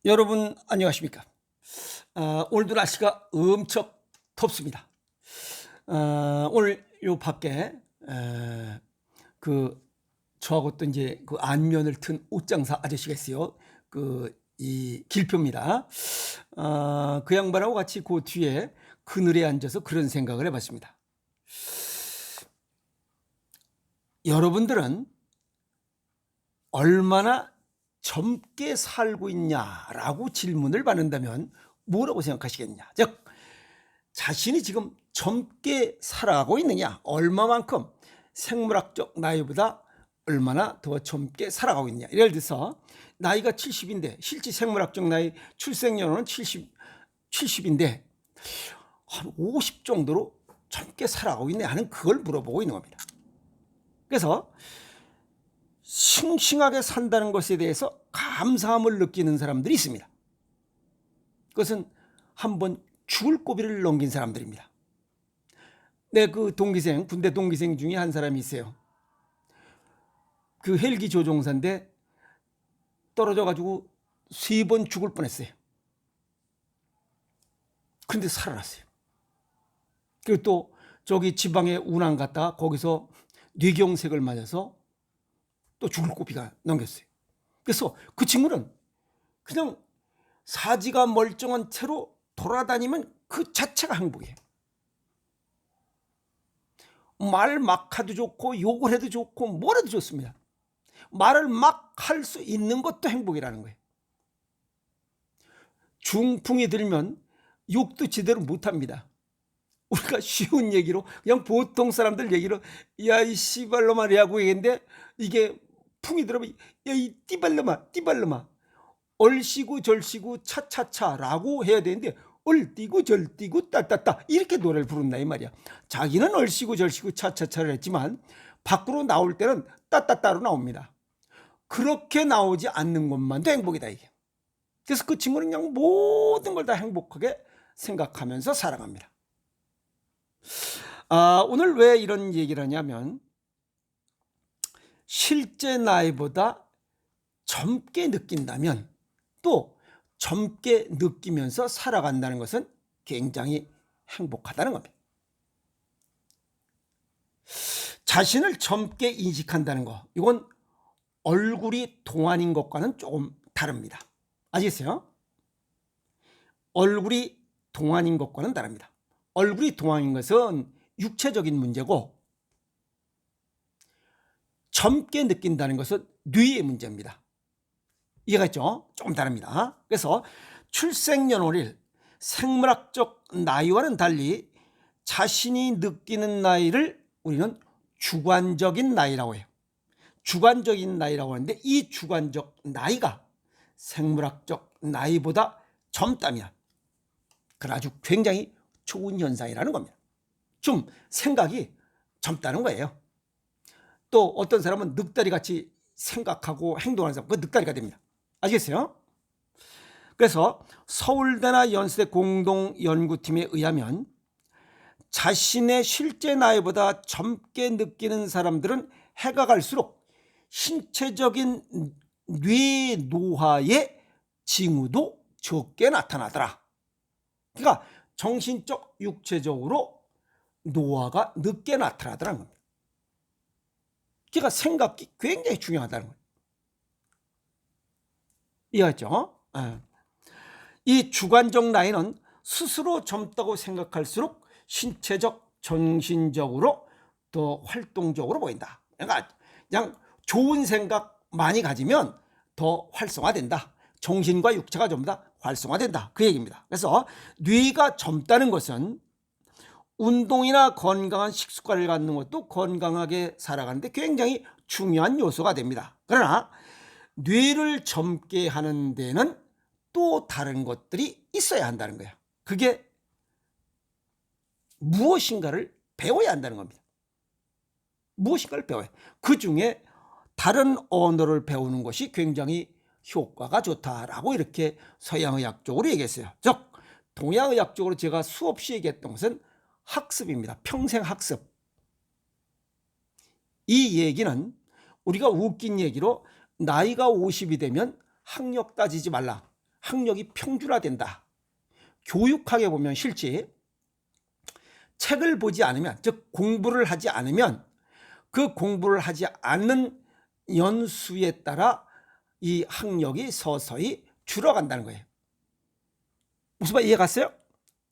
여러분 안녕하십니까? 오늘도 날씨가 엄청 덥습니다. 오늘 요 밖에 그 저하고 또 이제 그 안면을 튼 옷장사 아저씨가 있어요. 이 길표입니다. 그 양반하고 같이 그 뒤에 그늘에 앉아서 그런 생각을 해봤습니다. 여러분들은 얼마나 젊게 살고 있냐라고 질문을 받는다면 뭐라고 생각하시겠냐? 즉, 자신이 지금 젊게 살아가고 있느냐, 얼마만큼 생물학적 나이보다 얼마나 더 젊게 살아가고 있느냐. 예를 들어서 나이가 70인데 실제 생물학적 나이 출생연월은 70인데 한 50 정도로 젊게 살아가고 있네 하는 그걸 물어보고 있는 겁니다. 그래서 싱싱하게 산다는 것에 대해서 감사함을 느끼는 사람들이 있습니다. 그것은 한번 죽을 고비를 넘긴 사람들입니다. 그 동기생, 군대 동기생 중에 한 사람이 있어요. 그 헬기 조종사인데 떨어져가지고 3번 죽을 뻔했어요. 그런데 살아났어요. 그리고 또 저기 지방에 운항 갔다가 거기서 뇌경색을 맞아서 또 죽을 고비가 넘겼어요. 그래서 그 친구는 그냥 사지가 멀쩡한 채로 돌아다니면 그 자체가 행복이에요. 말 막 해도 좋고 욕을 해도 좋고 뭘 해도 좋습니다. 말을 막 할 수 있는 것도 행복이라는 거예요. 중풍이 들면 욕도 제대로 못합니다. 우리가 쉬운 얘기로 그냥 보통 사람들 얘기로 야 이 씨발로마 라고 얘기했는데 이게 풍이 들어면 야 이 띠발로마 얼씨구 절씨구 차차차라고 해야 되는데 얼띠구 절띠구 따따따 이렇게 노래를 부른다 이 말이야. 자기는 얼씨구 절씨구 차차차를 했지만 밖으로 나올 때는 따따따로 나옵니다. 그렇게 나오지 않는 것만도 행복이다 이게. 그래서 그 친구는 그냥 모든 걸 다 행복하게 생각하면서 살아갑니다. 오늘 왜 이런 얘기를 하냐면 실제 나이보다 젊게 느낀다면 또 젊게 느끼면서 살아간다는 것은 굉장히 행복하다는 겁니다. 자신을 젊게 인식한다는 거, 이건 얼굴이 동안인 것과는 조금 다릅니다. 아시겠어요? 얼굴이 동안인 것과는 다릅니다. 얼굴이 동안인 것은 육체적인 문제고 젊게 느낀다는 것은 뇌의 문제입니다. 이해가 있죠? 조금 다릅니다. 그래서 출생연월일 생물학적 나이와는 달리 자신이 느끼는 나이를 우리는 주관적인 나이라고 해요. 주관적인 나이라고 하는데 이 주관적 나이가 생물학적 나이보다 젊다면 그건 아주 굉장히 좋은 현상이라는 겁니다. 좀 생각이 젊다는 거예요. 또 어떤 사람은 늑다리 같이 생각하고 행동하는 사람, 그 늑다리가 됩니다. 아시겠어요? 그래서 서울대나 연세대 공동연구팀에 의하면 자신의 실제 나이보다 젊게 느끼는 사람들은 해가 갈수록 신체적인 뇌 노화의 징후도 적게 나타나더라. 그러니까 정신적, 육체적으로 노화가 늦게 나타나더라는 겁니다. 그러니까 생각이 굉장히 중요하다는 거예요. 이해했죠? 이 주관적 나이는 스스로 젊다고 생각할수록 신체적, 정신적으로 더 활동적으로 보인다. 그러니까 그냥 좋은 생각 많이 가지면 더 활성화된다. 정신과 육체가 전부 다 활성화된다. 그 얘기입니다. 그래서 뇌가 젊다는 것은 운동이나 건강한 식습관을 갖는 것도 건강하게 살아가는데 굉장히 중요한 요소가 됩니다. 그러나 뇌를 젊게 하는 데는 또 다른 것들이 있어야 한다는 거예요. 그게 무엇인가를 배워야 한다는 겁니다. 무엇인가를 배워야. 그 중에 다른 언어를 배우는 것이 굉장히 효과가 좋다라고 이렇게 서양의학적으로 얘기했어요. 즉 동양의학적으로 제가 수없이 얘기했던 것은 학습입니다. 평생 학습. 이 얘기는 우리가 웃긴 얘기로 나이가 50이 되면 학력 따지지 말라. 학력이 평준화된다. 교육학에 보면 실제 책을 보지 않으면, 즉 공부를 하지 않으면 그 공부를 하지 않는 연수에 따라 이 학력이 서서히 줄어간다는 거예요. 무슨 말 이해 갔어요?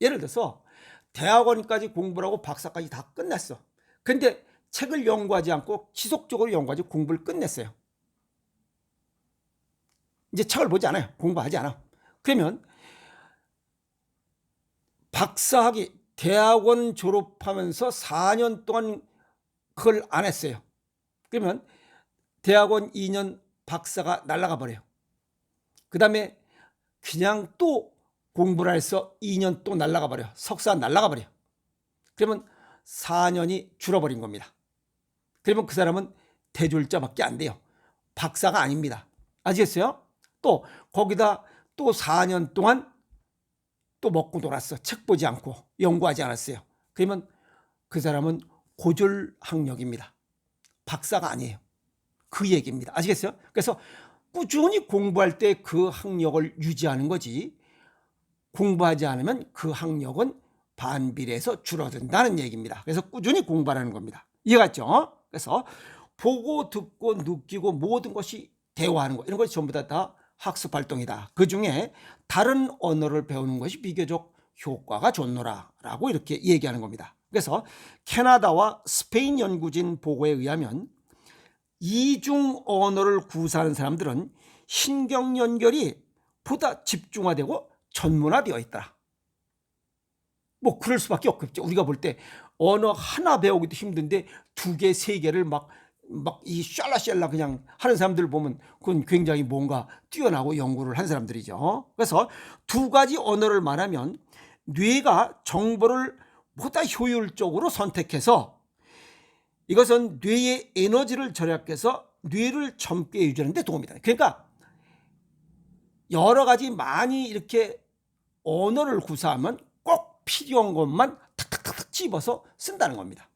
예를 들어서 대학원까지 공부를 하고 박사까지 다 끝냈어. 근데 책을 연구하지 않고 지속적으로 연구하지 공부를 끝냈어요. 이제 책을 보지 않아요. 공부하지 않아. 그러면 박사학위, 대학원 졸업하면서 4년 동안 그걸 안 했어요. 그러면 대학원 2년 박사가 날아가 버려요. 그 다음에 그냥 또 공부를 해서 2년 또 날아가 버려. 석사 날아가 버려. 그러면 4년이 줄어버린 겁니다. 그러면 그 사람은 대졸자밖에 안 돼요. 박사가 아닙니다. 아시겠어요? 또 거기다 또 4년 동안 또 먹고 놀았어. 책 보지 않고 연구하지 않았어요. 그러면 그 사람은 고졸 학력입니다. 박사가 아니에요. 그 얘기입니다. 아시겠어요? 그래서 꾸준히 공부할 때 그 학력을 유지하는 거지, 공부하지 않으면 그 학력은 반비례해서 줄어든다는 얘기입니다. 그래서 꾸준히 공부하라는 겁니다. 이해갔죠? 그래서 보고 듣고 느끼고 모든 것이 대화하는 것, 이런 것이 전부 다 학습 활동이다. 그중에 다른 언어를 배우는 것이 비교적 효과가 좋노라라고 이렇게 얘기하는 겁니다. 그래서 캐나다와 스페인 연구진 보고에 의하면 이중 언어를 구사하는 사람들은 신경 연결이 보다 집중화되고 전문화되어 있더라. 뭐 그럴 수밖에 없겠죠. 우리가 볼 때 언어 하나 배우기도 힘든데 2개, 3개를 막 이 샬라샬라 그냥 하는 사람들 보면 그건 굉장히 뭔가 뛰어나고 연구를 한 사람들이죠. 그래서 2가지 언어를 말하면 뇌가 정보를 보다 효율적으로 선택해서, 이것은 뇌의 에너지를 절약해서 뇌를 젊게 유지하는 데 도움이 된다. 그러니까 여러 가지 많이 이렇게 언어를 구사하면 꼭 필요한 것만 탁탁탁 집어서 쓴다는 겁니다.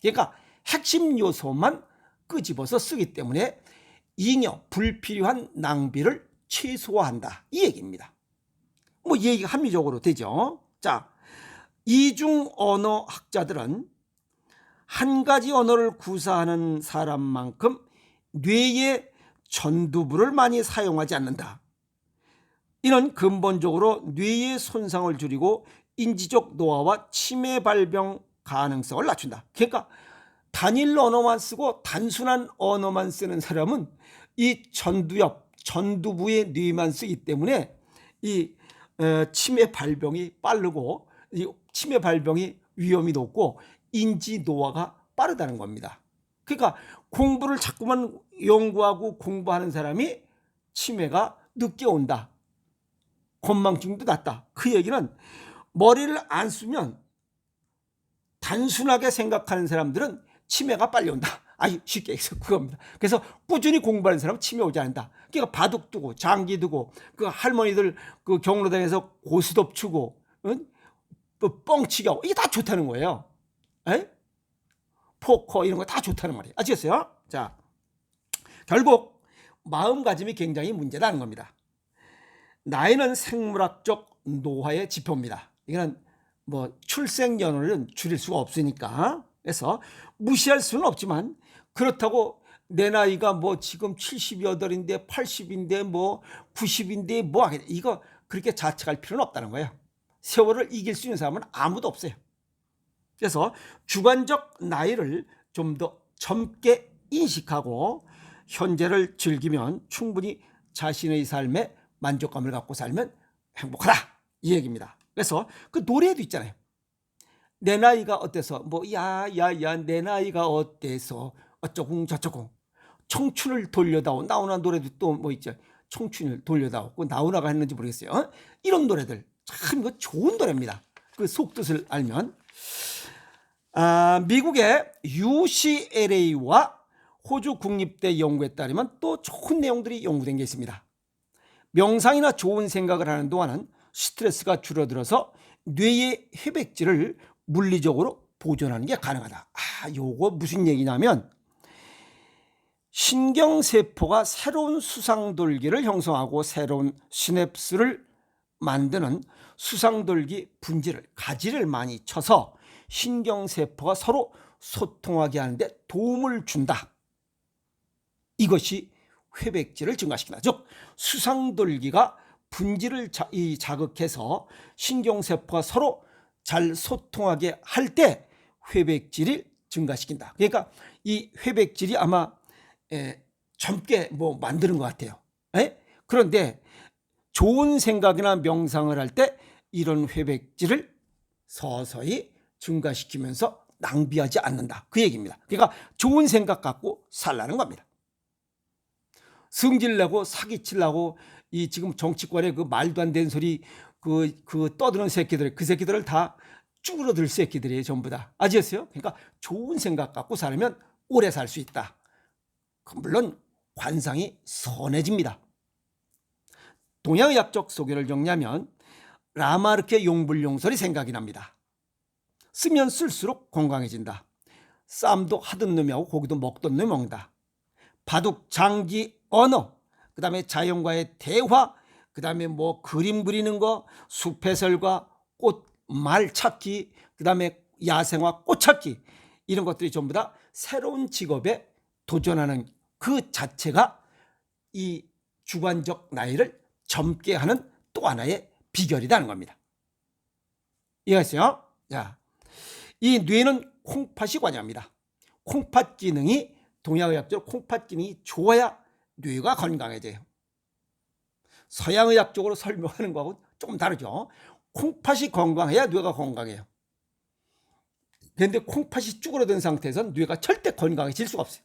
그러니까 핵심 요소만 끄집어서 쓰기 때문에 잉여, 불필요한 낭비를 최소화한다, 이 얘기입니다. 뭐 이 얘기가 합리적으로 되죠. 자, 이중 언어 학자들은 한 가지 언어를 구사하는 사람만큼 뇌의 전두부를 많이 사용하지 않는다. 이는 근본적으로 뇌의 손상을 줄이고 인지적 노화와 치매 발병 가능성을 낮춘다. 그러니까 단일 언어만 쓰고 단순한 언어만 쓰는 사람은 이 전두부의 뇌만 쓰기 때문에 이 치매 발병이 빠르고, 이 치매 발병이 위험이 높고 인지 노화가 빠르다는 겁니다. 그러니까 공부를 자꾸만 연구하고 공부하는 사람이 치매가 늦게 온다, 건망증도 낮다. 그 얘기는 머리를 안 쓰면 단순하게 생각하는 사람들은 치매가 빨리 온다. 쉽게 해서 그겁니다. 그래서 꾸준히 공부하는 사람은 치매 오지 않는다. 그러니까 바둑 두고 장기 두고 그 할머니들 그 경로당에서 고스톱 추고, 응? 또 뻥치기 하고, 이게 다 좋다는 거예요. 에? 포커 이런 거 다 좋다는 말이에요. 아시겠어요? 자, 결국 마음가짐이 굉장히 문제라는 겁니다. 나이는 생물학적 노화의 지표입니다. 이거는 뭐 출생 연월은 줄일 수가 없으니까. 그래서 무시할 수는 없지만, 그렇다고 내 나이가 뭐 지금 78인데 80인데 뭐 90인데 뭐 하겠다, 이거 그렇게 자책할 필요는 없다는 거예요. 세월을 이길 수 있는 사람은 아무도 없어요. 그래서 주관적 나이를 좀 더 젊게 인식하고 현재를 즐기면 충분히 자신의 삶에 만족감을 갖고 살면 행복하다, 이 얘기입니다. 그래서 그 노래도 있잖아요. 내 나이가 어때서 뭐 야야야 내 나이가 어때서 어쩌고 저쩌고, 청춘을 돌려다오, 나훈아 노래도 또 뭐 있죠. 청춘을 돌려다오, 그 나훈아가 했는지 모르겠어요. 이런 노래들 참 이거 좋은 노래입니다. 그 속뜻을 알면. 미국의 UCLA와 호주 국립대 연구에 따르면 또 좋은 내용들이 연구된 게 있습니다. 명상이나 좋은 생각을 하는 동안은 스트레스가 줄어들어서 뇌의 회백질을 물리적으로 보존하는 게 가능하다. 요거 무슨 얘기냐면, 신경세포가 새로운 수상돌기를 형성하고 새로운 시냅스를 만드는 수상돌기 분지를 가지를 많이 쳐서 신경세포가 서로 소통하게 하는데 도움을 준다. 이것이 회백질을 증가시킨다. 즉 수상돌기가 분지를 자극해서 신경세포가 서로 잘 소통하게 할 때 회백질을 증가시킨다. 그러니까 이 회백질이 아마 젊게 뭐 만드는 것 같아요. 그런데 좋은 생각이나 명상을 할 때 이런 회백질을 서서히 증가시키면서 낭비하지 않는다. 그 얘기입니다. 그러니까 좋은 생각 갖고 살라는 겁니다. 승질내고 사기치려고 이 지금 정치권에 그 말도 안 되는 소리 그 떠드는 새끼들, 그 새끼들을 다 쭈그러들 새끼들이에요. 전부 다. 아시겠어요? 그러니까 좋은 생각 갖고 살면 오래 살 수 있다. 물론 관상이 선해집니다. 동양의학적 소개를 정리하면 라마르케 용불용설이 생각이 납니다. 쓰면 쓸수록 건강해진다. 쌈도 하던 놈이 하고 고기도 먹던 놈이 먹는다. 바둑, 장기, 언어, 그 다음에 자연과의 대화, 그 다음에 뭐 그림 그리는 거, 숲해설과 꽃, 말 찾기, 그 다음에 야생화 꽃 찾기, 이런 것들이 전부 다 새로운 직업에 도전하는 그 자체가 이 주관적 나이를 젊게 하는 또 하나의 비결이라는 겁니다. 이해하세요? 자, 이 뇌는 콩팥이 관여합니다. 콩팥 기능이 동양의학적으로 콩팥 기능이 좋아야 뇌가 건강해져요. 서양의학적으로 설명하는 거하고 조금 다르죠. 콩팥이 건강해야 뇌가 건강해요. 그런데 콩팥이 쭈그러든 상태에서는 뇌가 절대 건강해질 수가 없어요.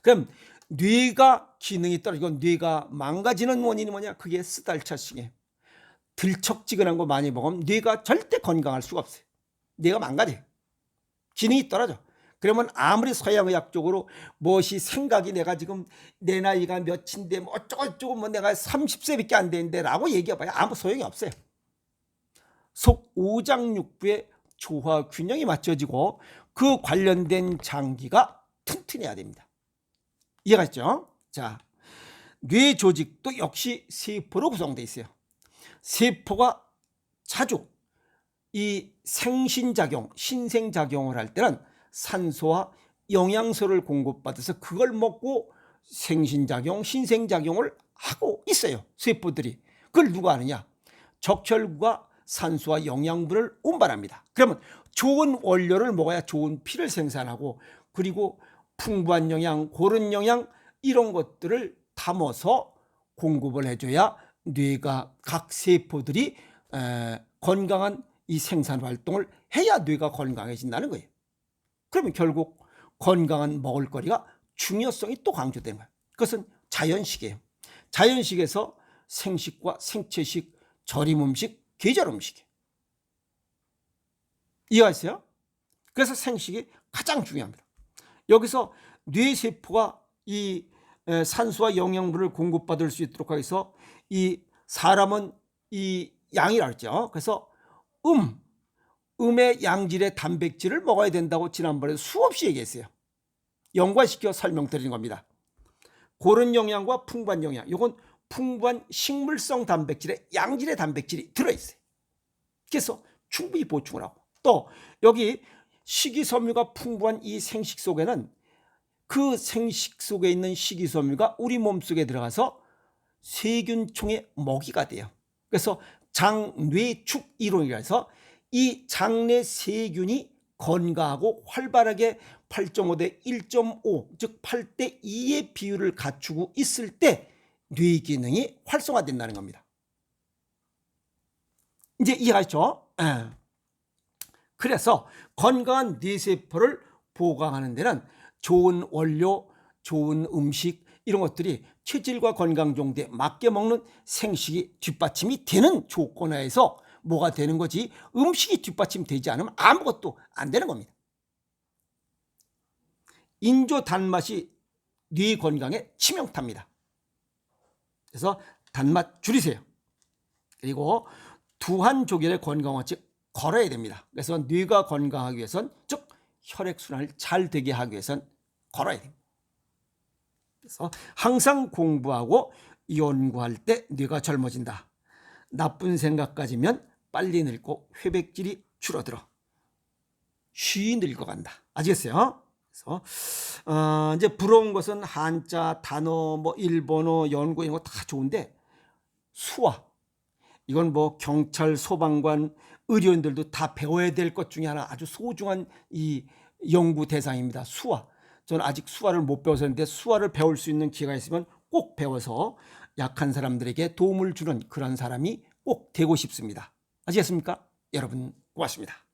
그럼 뇌가 기능이 떨어지고 뇌가 망가지는 원인이 뭐냐? 그게 스달차싱이에요. 들척지근한 거 많이 먹으면 뇌가 절대 건강할 수가 없어요. 뇌가 망가져요. 기능이 떨어져. 그러면 아무리 서양의학적으로 무엇이 생각이 내가 지금 내 나이가 몇인데 뭐 어쩌고저쩌고 뭐 내가 30세밖에 안 되는데 라고 얘기해봐야 아무 소용이 없어요. 속 오장육부의 조화 균형이 맞춰지고 그 관련된 장기가 튼튼해야 됩니다. 이해가시죠? 자, 뇌 조직도 역시 세포로 구성되어 있어요. 세포가 자주 이 생신작용, 신생작용을 할 때는 산소와 영양소를 공급받아서 그걸 먹고 생신작용, 신생작용을 하고 있어요. 세포들이. 그걸 누가 하느냐? 적혈구가 산소와 영양분을 운반합니다. 그러면 좋은 원료를 먹어야 좋은 피를 생산하고 그리고 풍부한 영양, 고른 영양 이런 것들을 담아서 공급을 해줘야 뇌가 각 세포들이 건강한 이 생산 활동을 해야 뇌가 건강해진다는 거예요. 그러면 결국 건강한 먹을거리가 중요성이 또 강조된 거예요. 그것은 자연식이에요. 자연식에서 생식과 생채식, 절임 음식, 계절 음식이에요. 이해하세요? 그래서 생식이 가장 중요합니다. 여기서 뇌세포가 이 산소와 영양분을 공급받을 수 있도록 해서 이 사람은 이 양이라 했죠. 그래서 음의 양질의 단백질을 먹어야 된다고 지난번에 수없이 얘기했어요. 연관시켜 설명드리는 겁니다. 고른 영양과 풍부한 영양, 이건 풍부한 식물성 단백질에 양질의 단백질이 들어있어요. 그래서 충분히 보충을 하고 또 여기 식이섬유가 풍부한 이 생식 속에는 그 생식 속에 있는 식이섬유가 우리 몸속에 들어가서 세균총의 먹이가 돼요. 그래서 장뇌축 이론이라 해서 이 장내 세균이 건강하고 활발하게 8.5대 1.5 즉 8대 2의 비율을 갖추고 있을 때 뇌 기능이 활성화된다는 겁니다. 이제 이해하셨죠? 그래서 건강한 뇌세포를 보강하는 데는 좋은 원료, 좋은 음식 이런 것들이 체질과 건강 정도에 맞게 먹는 생식이 뒷받침이 되는 조건하에서 뭐가 되는 거지 음식이 뒷받침되지 않으면 아무것도 안 되는 겁니다. 인조 단맛이 뇌 건강에 치명타입니다. 그래서 단맛 줄이세요. 그리고 두한조결의 건강 원칙 걸어야 됩니다. 그래서 뇌가 건강하기 위해선 즉 혈액순환을 잘 되게 하기 위해선 걸어야 됩니다. 그래서 항상 공부하고 연구할 때 뇌가 젊어진다. 나쁜 생각 가지면 빨리 늙고 회백질이 줄어들어. 쉬이 늙어간다. 아시겠어요? 그래서 이제 부러운 것은 한자, 단어, 뭐 일본어, 연구 이런 거 다 좋은데 수화 이건 뭐 경찰, 소방관, 의료인들도 다 배워야 될 것 중에 하나 아주 소중한 이 연구 대상입니다. 수화. 저는 아직 수화를 못 배워서 했는데 수화를 배울 수 있는 기회가 있으면 꼭 배워서 약한 사람들에게 도움을 주는 그런 사람이 꼭 되고 싶습니다. 아시겠습니까? 여러분 고맙습니다.